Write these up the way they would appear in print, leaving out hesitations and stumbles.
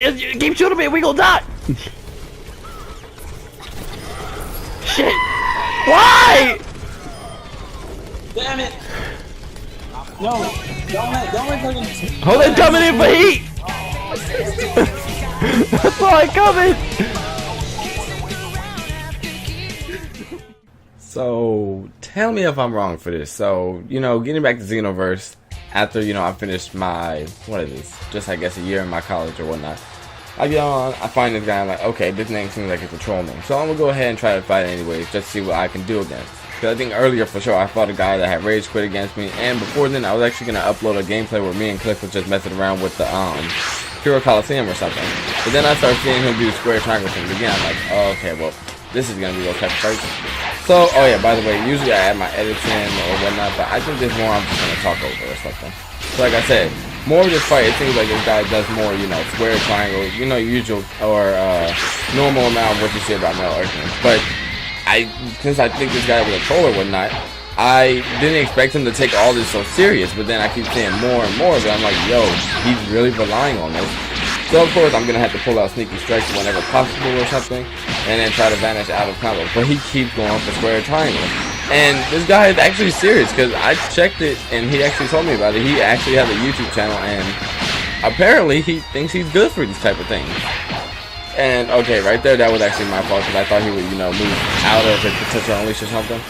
Keep shooting me, we gonna die! Shit! Why? Damn it! No, don't let fucking. Hold it, coming in for heat! That's why I'm coming! So, tell me if I'm wrong for this. So, you know, getting back to Xenoverse, after, you know, I finished my, what is this, just I guess a year in my college or whatnot, I get on, I find this guy, I'm like, okay, this name seems like it's a troll name. So I'm gonna go ahead and try to fight it anyways, just to see what I can do against. Because I think earlier for sure I fought a guy that had rage quit against me, and before then I was actually gonna upload a gameplay where me and Cliff was just messing around with the Hero Coliseum or something. But then I started seeing him do square triangle things again. I'm like, oh, okay, well, this is gonna be those type of fights. So, oh yeah, by the way, usually I add my edits in or whatnot, but I think this more I'm just gonna talk over or something. So like I said, more of this fight, it seems like this guy does more, you know, square triangle, you know, usual or normal amount of what you see about male Earthling. But since I think this guy was a troll or whatnot, I didn't expect him to take all this so serious, but then I keep seeing more and more of it. I'm like, yo, he's really relying on this. So of course I'm gonna have to pull out sneaky strikes whenever possible or something, and then try to vanish out of combo. But he keeps going for square triangle, and this guy is actually serious because I checked it and he actually told me about it. He actually has a YouTube channel, and apparently he thinks he's good for these type of things. And okay, right there, that was actually my fault because I thought he would, you know, move out of his potential unleash or something.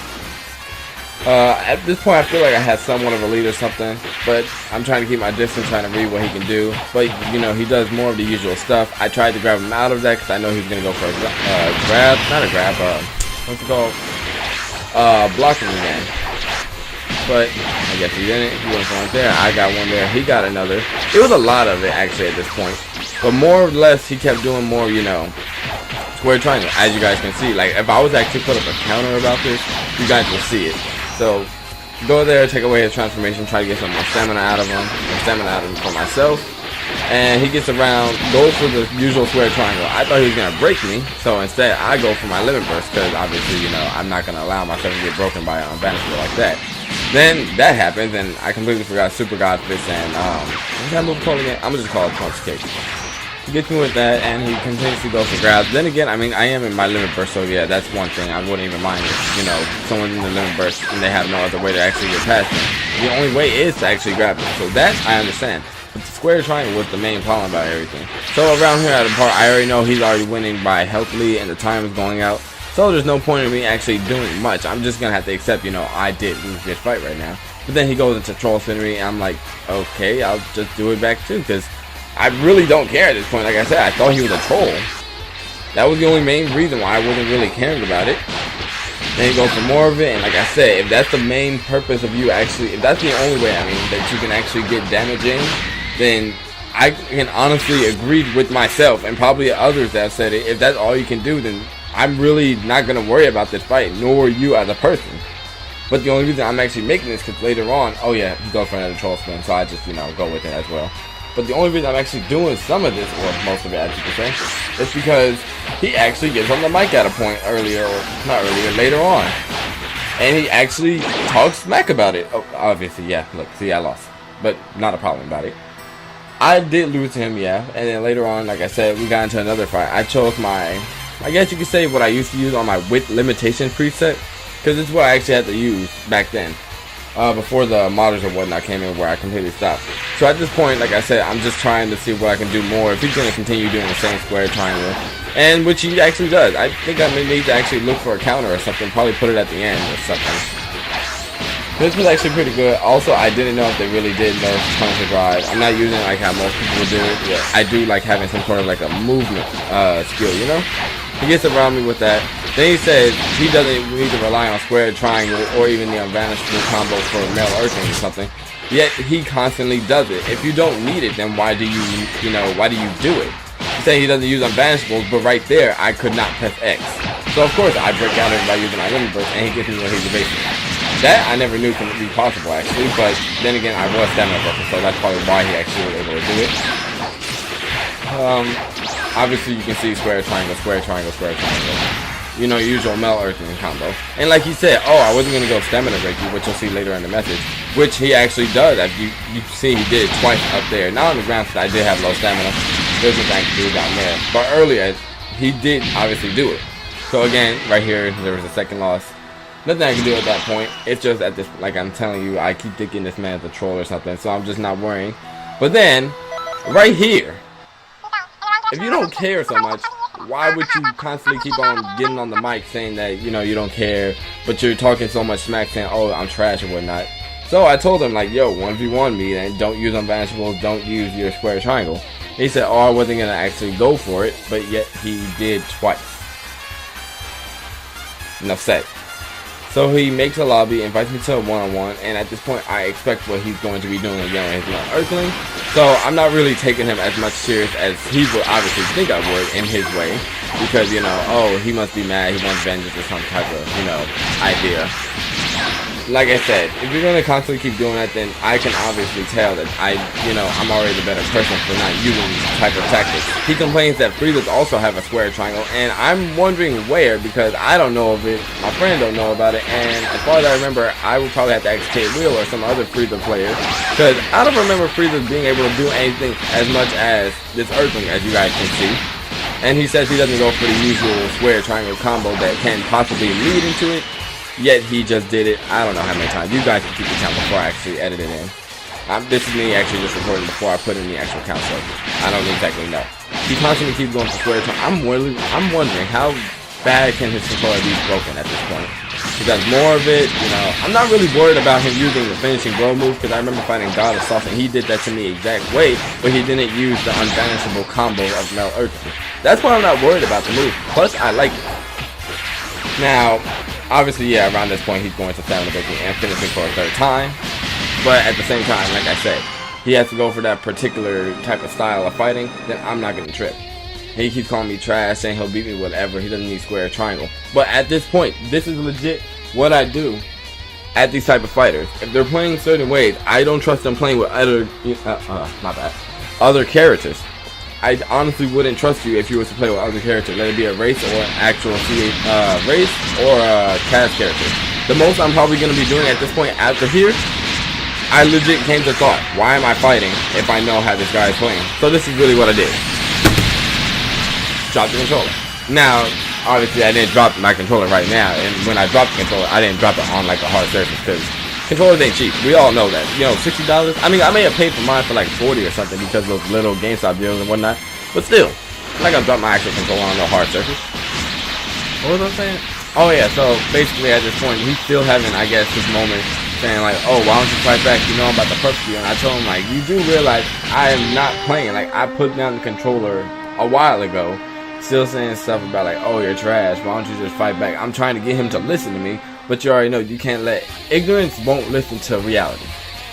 At this point, I feel like I had somewhat of a lead or something, but I'm trying to keep my distance, trying to read what he can do. But, you know, he does more of the usual stuff. I tried to grab him out of that because I know he was going to go for a grab, not a grab, what's it called? Blocking again. But I guess he didn't. He went for one there. I got one there. He got another. It was a lot of it, actually, at this point. But more or less, he kept doing more, you know, square triangle, as you guys can see. Like, if I was actually put up a counter about this, you guys will see it. So, go there, take away his transformation, try to get some more stamina out of him, for myself. And he gets around, goes for the usual square triangle. I thought he was going to break me, so instead I go for my limit burst, because obviously, you know, I'm not going to allow myself to get broken by an unbanishable like that. Then that happens, and I completely forgot Super God Fist and, what's that move called again? I'm going to just call it Punch Kick. He gets me with that, and he continues to go for grabs. Then again, I mean, I am in my limit burst, so yeah, that's one thing. I wouldn't even mind if, you know, someone's in the limit burst and they have no other way to actually get past me. The only way is to actually grab them. So that, I understand. But the square triangle was the main problem about everything. So around here at the part, I already know he's already winning by health lead, and the time is going out. So there's no point in me actually doing much. I'm just going to have to accept, you know, I did lose this fight right now. But then he goes into troll scenery, and I'm like, okay, I'll just do it back too, because I really don't care at this point. Like I said, I thought he was a troll. That was the only main reason why I wasn't really caring about it. Then he goes for more of it, and like I said, if that's the main purpose of you actually, if that's the only way, I mean, that you can actually get damage in, then I can honestly agree with myself and probably others that have said it. If that's all you can do, then I'm really not going to worry about this fight, nor you as a person. But the only reason I'm actually making this because later on, oh yeah, he goes for another troll spin, so I just, you know, go with it as well. But the only reason I'm actually doing some of this, or most of it as you can say, is because he actually gets on the mic at a point earlier, or not earlier, later on. And he actually talks smack about it. Oh, obviously, yeah, look, see, I lost. But not a problem about it. I did lose to him, yeah. And then later on, like I said, we got into another fight. I chose my, I guess you could say what I used to use on my width limitation preset. Because it's what I actually had to use back then. Before the modders or whatnot came in where I completely stopped. So at this point, like I said, I'm just trying to see what I can do more if he's going to continue doing the same square triangle. And which he actually does. I think I may need to actually look for a counter or something, probably put it at the end or something. This was actually pretty good. Also, I didn't know if they really did nerf Punisher Drive. I'm not using it like how most people do it. Yeah, I do like having some sort of like a movement skill, you know? He gets around me with that. Then he says he doesn't need to rely on square triangle or even the unbanishable combos for male Earthling or something. Yet he constantly does it. If you don't need it, then why do you why do you do it? He said he doesn't use unbanishables, but right there I could not press X. So of course I break out by using my limit burst, and he gets me where he's evasive. That I never knew could be possible actually, but then again I was stamina broken, so that's probably why he actually was able to do it. Obviously you can see square triangle, square triangle, square triangle. You know, usual male Earthling combo. And like he said, oh, I wasn't gonna go stamina break you, which you'll see later in the message. Which he actually does. As you see, he did it twice up there. Not on the ground because I did have low stamina. there's nothing I can do down there. But earlier, he did obviously do it. So again, right here, there was a second loss. Nothing I can do at that point. It's just at this, like I'm telling you, I keep thinking this man's a troll or something, so I'm just not worrying. But then, right here, if you don't care so much, why would you constantly keep on getting on the mic saying that, you know, you don't care, but you're talking so much smack saying, oh, I'm trash or whatnot. So I told him, like, yo, 1v1 me, and don't use unvanishables, don't use your square triangle. He said, oh, I wasn't going to actually go for it, but yet he did twice. Enough said. So he makes a lobby, invites me to a one-on-one, and at this point I expect what he's going to be doing again with his Earthling. So I'm not really taking him as much serious as he would obviously think I would in his way. Because, you know, oh, he must be mad, he wants vengeance or some type of, you know, idea. Like I said, if you're going to constantly keep doing that, then I can obviously tell that I'm already the better person for not using these type of tactics. He complains that Friezas also have a square triangle, and I'm wondering where, because I don't know of it, my friend don't know about it, and as far as I remember, I would probably have to ask Kate Wheel or some other Frieza player, because I don't remember Friezas being able to do anything as much as this Earthling, as you guys can see. And he says he doesn't go for the usual square triangle combo that can possibly lead into it. Yet he just did it. I don't know how many times. You guys can keep the count before I actually edit it in. This is me actually just recording before I put in the actual count, so I don't exactly know. He constantly keeps going for square time. I'm wondering how bad can his controller be broken at this point. He does more of it, you know. I'm not really worried about him using the finishing blow move, because I remember fighting God of Sauce and he did that to me the exact way, but he didn't use the unvanishable combo of Mel Earthling. That's why I'm not worried about the move. Plus, I like it. Now, obviously, yeah, around this point, he's going to stamina breaking and finishing for a third time. But at the same time, like I said, he has to go for that particular type of style of fighting, then I'm not going to trip. He keeps calling me trash, saying he'll beat me whatever. He doesn't need square or triangle. But at this point, this is legit what I do at these type of fighters. If they're playing certain ways, I don't trust them playing with other characters. I honestly wouldn't trust you if you were to play with other characters, let it be a race or an actual race or a cast character. The most I'm probably going to be doing at this point after here, I legit came to thought, why am I fighting if I know how this guy is playing? So this is really what I did. Drop the controller. Now, obviously I didn't drop my controller right now, and when I dropped the controller, I didn't drop it on like a hard surface, because controllers ain't cheap. We all know that. You know, $60. I mean, I may have paid for mine for like 40 or something because of those little GameStop deals and whatnot. But still, I'm not gonna drop my actual controller on no hard surface. What was I saying? Oh yeah, so basically at this point, he's still having, I guess, his moment saying like, oh, why don't you fight back? You know I'm about to fuck you. And I told him like, you do realize I am not playing. Like, I put down the controller a while ago, still saying stuff about like, oh, you're trash. Why don't you just fight back? I'm trying to get him to listen to me. But you already know you can't let ignorance won't listen to reality.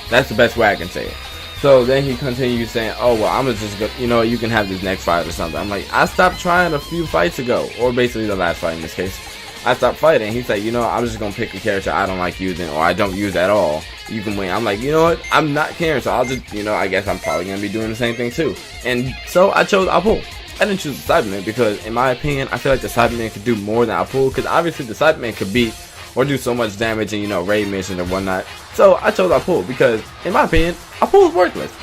That's the best way I can say it. So then he continues saying, oh well, I'm gonna just go, you know, you can have this next fight or something. I'm like, I stopped trying a few fights ago, or basically the last fight in this case. I stopped fighting. He's like, you know, I'm just gonna pick a character I don't like using, or I don't use at all. You can win. I'm like, you know what? I'm not caring, so I'll just, you know, I guess I'm probably gonna be doing the same thing too. And so I chose Apu. I didn't choose the Cyberman because, in my opinion, I feel like the Cyberman could do more than Apu, because obviously the Cyberman could beat or do so much damage in, you know, raid missions or whatnot. So I chose Apu because, in my opinion, Apu is worthless.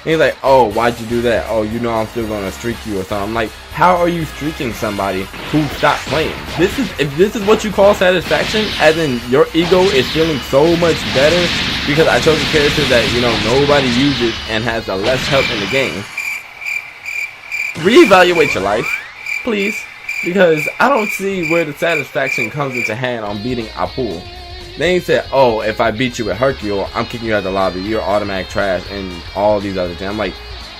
And he's like, oh, why'd you do that? Oh, you know I'm still gonna streak you or something. I'm like, how are you streaking somebody who stopped playing? If this is what you call satisfaction, as in your ego is feeling so much better because I chose a character that, you know, nobody uses and has the less help in the game. Reevaluate your life, please. Because I don't see where the satisfaction comes into hand on beating Apu. Then he said, oh, if I beat you with Hercule, I'm kicking you out of the lobby. You're automatic trash and all these other things. I'm like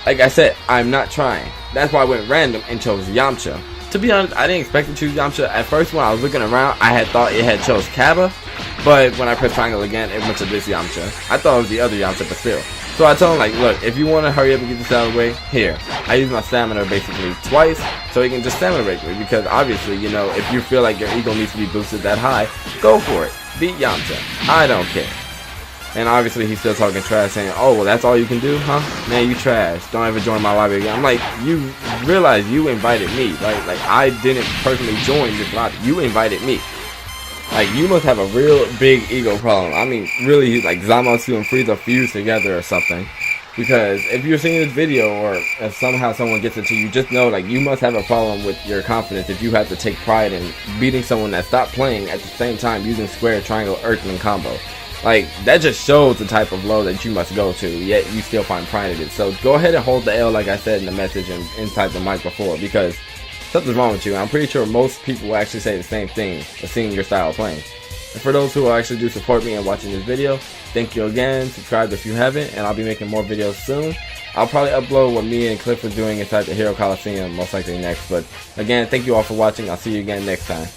I said, I'm not trying. That's why I went random and chose Yamcha. To be honest, I didn't expect to choose Yamcha. At first, when I was looking around, I had thought it had chose Kaba. But when I pressed triangle again, it went to this Yamcha. I thought it was the other Yamcha, but still. So I told him, like, look, if you want to hurry up and get this out of the way, here. I use my stamina basically twice, so he can just stamina break me. Because obviously, you know, if you feel like your ego needs to be boosted that high, go for it. Beat Yamcha. I don't care. And obviously, he's still talking trash, saying, oh, well, that's all you can do, huh? Man, you trash. Don't ever join my lobby again. I'm like, you realize you invited me, right? Like, I didn't personally join this lobby. You invited me. Like, you must have a real big ego problem. I mean, really, like, Zamasu and Frieza fused together or something. Because if you're seeing this video, or if somehow someone gets it to you, just know, like, you must have a problem with your confidence if you have to take pride in beating someone that stopped playing at the same time using square, triangle, Earthling combo. Like, that just shows the type of low that you must go to, yet you still find pride in it. So go ahead and hold the L, like I said in the message and inside the mic before, because something's wrong with you. I'm pretty sure most people will actually say the same thing of seeing your style of playing. And for those who will actually do support me and watching this video, thank you again. Subscribe if you haven't, and I'll be making more videos soon. I'll probably upload what me and Cliff was doing inside the Hero Coliseum most likely next. But again, thank you all for watching. I'll see you again next time.